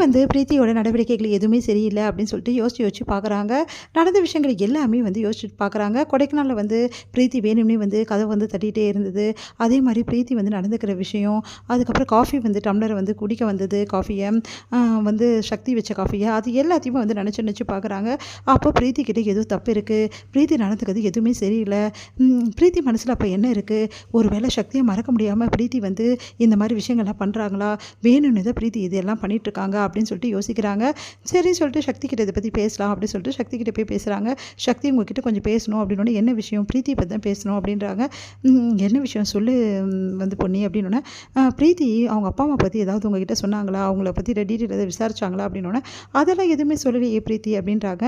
வந்து பிரீத்தியோட நடவடிக்கைகள் எதுவுமே சரியில்லை அப்படின்னு சொல்லிட்டு யோசிச்சு பார்க்குறாங்க. நடந்த விஷயங்கள் எல்லாமே வந்து யோசிச்சுட்டு பார்க்குறாங்க. கொடைக்கானல்ல வந்து பிரீத்தி வேணும்னே வந்து கதவு வந்து தட்டிகிட்டே இருந்தது. அதே மாதிரி பிரீத்தி வந்து நடந்துக்கிற விஷயம், அதுக்கப்புறம் காஃபி வந்து டம்ளரை வந்து குடிக்க வந்தது காஃபியை, வந்து சக்தி வச்ச காஃபியை, அது எல்லாத்தையுமே வந்து நினச்சி பார்க்குறாங்க. அப்போ பிரீத்தி கிட்ட ஏதோ தப்பு இருக்குது, பிரீத்தி நடந்துக்கிறது எதுவுமே சரியில்லை. பிரீத்தி மனசில் அப்போ என்ன இருக்குது, ஒரு வேளை சக்தியை மறக்க முடியாமல் பிரீத்தி வந்து இந்த மாதிரி விஷயங்கள்லாம் பண்ணுறாங்களா, வேணும்னு தான் பிரீத்தி இதெல்லாம் பண்ணிகிட்ருக்காங்க அப்படின்னு சொல்லிட்டு யோசிக்கிறாங்க. சரின்னு சொல்லிட்டு சக்தி கிட்ட இதை பற்றி பேசலாம் அப்படின்னு சொல்லிட்டு சக்தி கிட்ட போய் பேசுகிறாங்க. சக்தி உங்ககிட்ட கொஞ்சம் பேசணும் அப்படின்னோடனே என்ன விஷயம், பிரீத்தி பற்றி தான் பேசணும் அப்படின்றாங்க. என்ன விஷயம் சொல்லு வந்து பொன்னி அப்படின்னோடனே, பிரீத்தி அவங்க அப்பா அம்மா பற்றி ஏதாவது உங்ககிட்ட சொன்னாங்களா, அவங்கள பற்றி டீட்டெயில் எதாவது விசாரிச்சாங்களா அப்படின்னோடனே, அதெல்லாம் எதுவுமே சொல்லலையே பிரீத்தி அப்படின்றாங்க.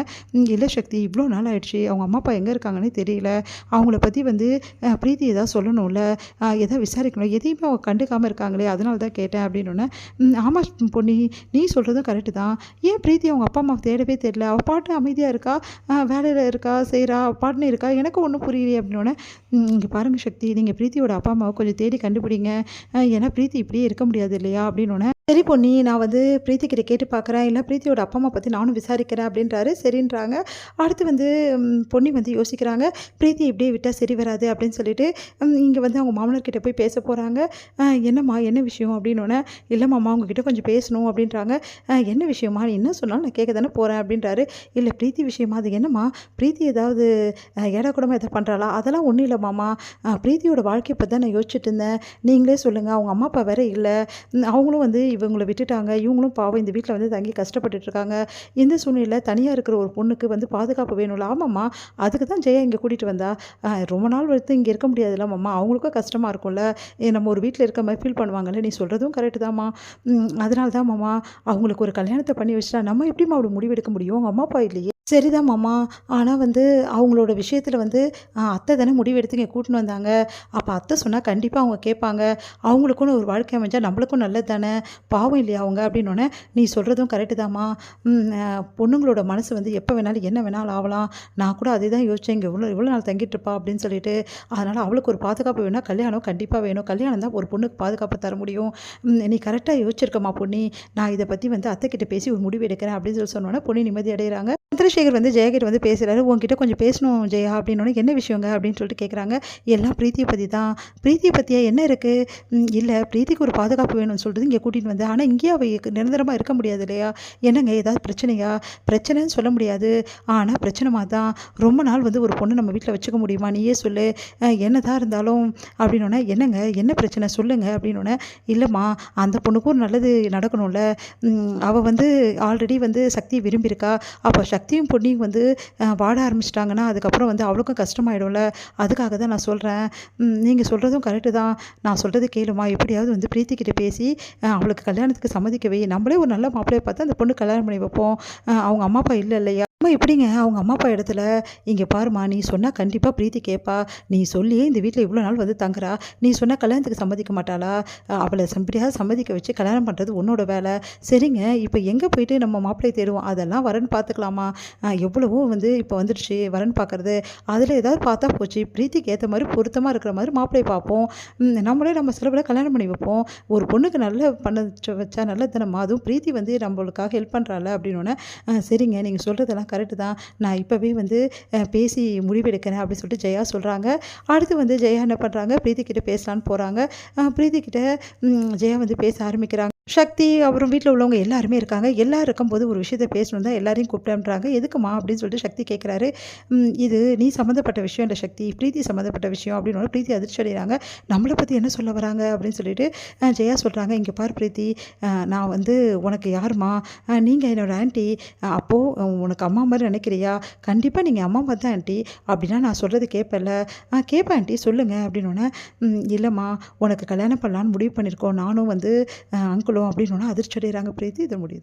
இல்லை சக்தி, இவ்வளோ நாள் ஆயிடுச்சு, அவங்க அம்மா அப்பா எங்கே இருக்காங்கன்னு தெரியல, அவங்கள பற்றி வந்து பிரீத்தி ஏதாவது சொல்லணும்ல, எதாவது விசாரிக்கணும், எதையுமே அவங்க கண்டுக்காமல் இருக்காங்களே, அதனால தான் கேட்டேன் அப்படின்னோடனே, ஆமாம் பொன்னி, நீ சொல்கிறதும் கரெக்டு தான். ஏன் பிரீத்தி அவங்க அப்பா அம்மாவை தேடவே தெரியல, அவள் பாட்டு அமைதியாக இருக்கா, வேலையில் இருக்கா, செய்கிறா, பாட்டுன்னு இருக்கா, எனக்கு ஒன்றும் புரியலையே அப்படின்னோடனே, இங்கே பாருங்கள் சக்தி, நீங்கள் பிரீத்தியோட அப்பா அம்மாவை கொஞ்சம் தேடி கண்டுபிடிங்க, ஏன்னா பிரீத்தி இப்படியே இருக்க முடியாது இல்லையா அப்படின்னோடனே, சரி பொன்னி, நான் வந்து பிரீத்தி கிட்ட கேட்டு பார்க்குறேன், இல்லை பிரீத்தியோட அப்பா அம்மா பற்றி நானும் விசாரிக்கிறேன் அப்படின்றாரு. சரின்றாங்க. அடுத்து வந்து பொன்னி வந்து யோசிக்கிறாங்க, பிரீத்தி இப்படியே விட்டால் சரி வராது அப்படின்னு சொல்லிட்டு இங்கே வந்து அவங்க மாமனார்கிட்ட போய் பேச போகிறாங்க. என்னம்மா என்ன விஷயம் அப்படின்னோடனே, இல்லை மாமா உங்ககிட்ட கொஞ்சம் பேசணும் அப்படின்றாங்க. என்ன விஷயமா, நீ என்ன சொன்னாலும் நான் கேட்க தானே போகிறேன் அப்படின்றாரு. இல்லை பிரீத்தி விஷயமா, அது என்னம்மா, பிரீத்தி ஏதாவது ஏடா கூடமாக எதாவது பண்ணுறாளா, அதெல்லாம் ஒன்றும் இல்லை மாமா, பிரீத்தியோட வாழ்க்கையை பற்றி தான் நான் யோசிச்சுட்டு இருந்தேன், நீங்களே சொல்லுங்கள், அவங்க அம்மா அப்பா வேறு இல்லை, அவங்களும் வந்து இவங்கள விட்டுட்டாங்க, இவங்களும் பாவம் இந்த வீட்டில் வந்து தங்கி கஷ்டப்பட்டுட்ருக்காங்க, இந்த சூழ்நிலையில் தனியாக இருக்கிற ஒரு பொண்ணுக்கு வந்து பாதுகாப்பு வேணும்ல. ஆமாம்மா, அதுக்கு தான் ஜெயா இங்கே கூட்டிகிட்டு வந்தா, ரொம்ப நாள் வரைக்கும் இங்கே இருக்க முடியாதுல்ல மாமா, அவங்களுக்கும் கஷ்டமாக இருக்கும்ல, நம்ம ஒரு வீட்டில் இருக்க மாதிரி ஃபீல் பண்ணுவாங்கல்ல, நீ சொல்கிறதும் கரெக்டு தான்மா, அதனால தான் மாமா அவங்களுக்கு ஒரு கல்யாணத்தை பண்ணி வச்சுட்டா நம்ம எப்படிம்மா அப்படி முடிவெடுக்க முடியும், அவங்க அம்மா அப்பா இல்லையே. சரிதான் மாமா, ஆனால் வந்து அவங்களோட விஷயத்தில் வந்து அத்தை தானே முடிவெடுத்து இங்கே கூட்டின்னு வந்தாங்க, அப்போ அத்தை சொன்னால் கண்டிப்பாக அவங்க கேட்பாங்க, அவங்களுக்குன்னு ஒரு வாழ்க்கை அமைஞ்சால் நம்மளுக்கும் நல்லது தானே, பாவம் இல்லையா அவங்க அப்படின்னோடனே, நீ சொல்கிறதும் கரெக்டு தாம்மா, பொண்ணுங்களோட மனசு வந்து எப்போ வேணாலும் என்ன வேணாலும் ஆகலாம், நான் கூட அதே தான் யோசித்தேன், இங்கே இவ்வளோ நாள் தங்கிட்டுருப்பா அப்படின்னு சொல்லிட்டு, அதனால் அவளுக்கு ஒரு பாதுகாப்பு வேணும், கல்யாணம் கண்டிப்பாக வேணும், கல்யாணம் தான் ஒரு பொண்ணுக்கு பாதுகாப்பு தர முடியும், நீ கரெக்டாக யோசிச்சிருக்கம்மா பொன்னி, நான் இதை பற்றி வந்து அத்தைக்கிட்ட பேசி ஒரு முடிவு எடுக்கிறேன் அப்படின்னு சொல்லி சொன்னோன்னே பொன்னி நிம்மதி அடைகிறாங்க. சந்திரசேகர் வந்து ஜெயகிட்ட வந்து பேசுகிறாரு, உங்ககிட்ட கொஞ்சம் பேசணும் ஜெயா அப்படின்னோடனே, என்ன விஷயங்க அப்படின்னு சொல்லிட்டு கேட்குறாங்க. எல்லாம் பிரீத்தியை பற்றி தான். பிரீத்தியை பற்றியா என்ன இருக்குது, இல்லை பிரீத்திக்கு ஒரு பாதுகாப்பு வேணும்னு சொல்லிட்டு இங்கே கூட்டிகிட்டு வந்தேன், ஆனால் இங்கேயே அவள் நிரந்தரமாக இருக்க முடியாது இல்லையா, என்னங்க ஏதாவது பிரச்சனையா, பிரச்சனைன்னு சொல்ல முடியாது, ஆனால் பிரச்சனைமா தான், ரொம்ப நாள் வந்து ஒரு பொண்ணு நம்ம வீட்டில் வச்சுக்க முடியுமா, நீயே சொல்லு, என்னதான் இருந்தாலும் அப்படின்னோடனே, என்னங்க என்ன பிரச்சனை சொல்லுங்கள் அப்படின்னோடனே, இல்லைம்மா அந்த பொண்ணுக்கும் ஒரு நல்லது நடக்கணும்ல, அவள் வந்து ஆல்ரெடி வந்து சக்தியை விரும்பியிருக்கா, அப்போ சக்தியும் பொண்ணியும் வந்து வாட ஆரம்பிச்சிட்டாங்கன்னா அதுக்கப்புறம் வந்து அவளுக்கும் கஷ்டமாயிடும்ல, அதுக்காக தான் நான் சொல்கிறேன், நீங்கள் சொல்கிறதும் கரெக்டு தான், நான் சொல்கிறது கேளுமா, எப்படியாவது வந்து பிரீத்திக்கிட்ட பேசி அவளுக்கு கல்யாணத்துக்கு சம்மதிக்கவே, நம்மளே ஒரு நல்ல மாப்பிள்ளையை பார்த்து அந்த பொண்ணு கல்யாணம் பண்ணி வைப்போம், அவங்க அம்மா அப்பா இல்லை இல்லையா, எப்படிங்க அவங்க அம்மா அப்பா இடத்துல, இங்கே பாருமா நீ சொன்னால் கண்டிப்பாக பிரீத்தி கேட்பா, நீ சொல்லியே இந்த வீட்டில் இவ்வளோ நாள் வந்து தங்குறா, நீ சொன்னால் கல்யாணத்துக்கு சம்மதிக்க மாட்டாளா, அவளை எப்படியாவது சம்மதிக்க வச்சு கல்யாணம் பண்ணுறது உன்னோட வேலை, சரிங்க இப்போ எங்கே போயிட்டு நம்ம மாப்பிள்ளையை தேடுவோம், அதெல்லாம் வரன்னு பார்த்துக்கலாமா, எவ்வளவோ வந்து இப்போ வந்துடுச்சு வரன்னு பார்க்குறது, அதில் ஏதாவது பார்த்தா போச்சு, பிரீத்திக்கு ஏற்ற மாதிரி பொருத்தமாக இருக்கிற மாதிரி மாப்பிள்ளையை பார்ப்போம், நம்மளே நம்ம செலவில் கல்யாணம் பண்ணி வைப்போம், ஒரு பொண்ணுக்கு நல்ல பண்ண வச்சா நல்லது தானம்மா, அதுவும் பிரீத்தி வந்து நம்மளுக்காக ஹெல்ப் பண்ணுறாள் அப்படின்னோடனே, சரிங்க நீங்கள் சொல்கிறதெல்லாம் கரெக்டு தான், நான் இப்போவே வந்து பேசி முடிவெடுக்கிறேன் அப்படின்னு சொல்லிட்டு ஜெயா சொல்கிறாங்க. அடுத்து வந்து ஜெயா என்ன பண்ணுறாங்க, பிரீத்தி கிட்ட பேசலான்னு போகிறாங்க. பிரீத்தி கிட்ட ஜெயா வந்து பேச ஆரம்பிக்கிறாங்க. சக்தி அப்புறம் வீட்டில் உள்ளவங்க எல்லாருமே இருக்காங்க, எல்லோரும் இருக்கும்போது ஒரு விஷயத்தை பேசணும் தான் எல்லாரையும் கூப்பிட்டான்றாங்க. எதுக்குமா அப்படின்னு சொல்லிட்டு சக்தி கேட்குறாரு. இது நீ சம்மந்தப்பட்ட விஷயம் இல்லை சக்தி, பிரீத்தி சம்மந்தப்பட்ட விஷயம் அப்படின்னு பிரீத்தி அதிர்ச்சி அடைகிறாங்க. நம்மளை பற்றி என்ன சொல்ல வராங்க அப்படின்னு சொல்லிட்டு ஜெயா சொல்கிறாங்க, இங்கே பார் பிரீத்தி, நான் வந்து உனக்கு யாருமா, நீங்கள் என்னோடய ஆண்டி, அப்போது உனக்கு அம்மா மாதிரி நினைக்கிறியா, கண்டிப்பாக நீங்கள் அம்மா மாதிரி தான் ஆண்டி, அப்படின்னா நான் சொல்கிறது கேட்பல, கேட்பேன் ஆண்டி சொல்லுங்கள் அப்படின்னோடனே, இல்லைம்மா உனக்கு கல்யாணம் பண்ணலான்னு முடிவு பண்ணியிருக்கோம், நானும் வந்து அங்குளும் அப்படின்னோன்னா அதிர்ச்சி அடைகிறாங்க பிரீத்தி. இதை முடியுது.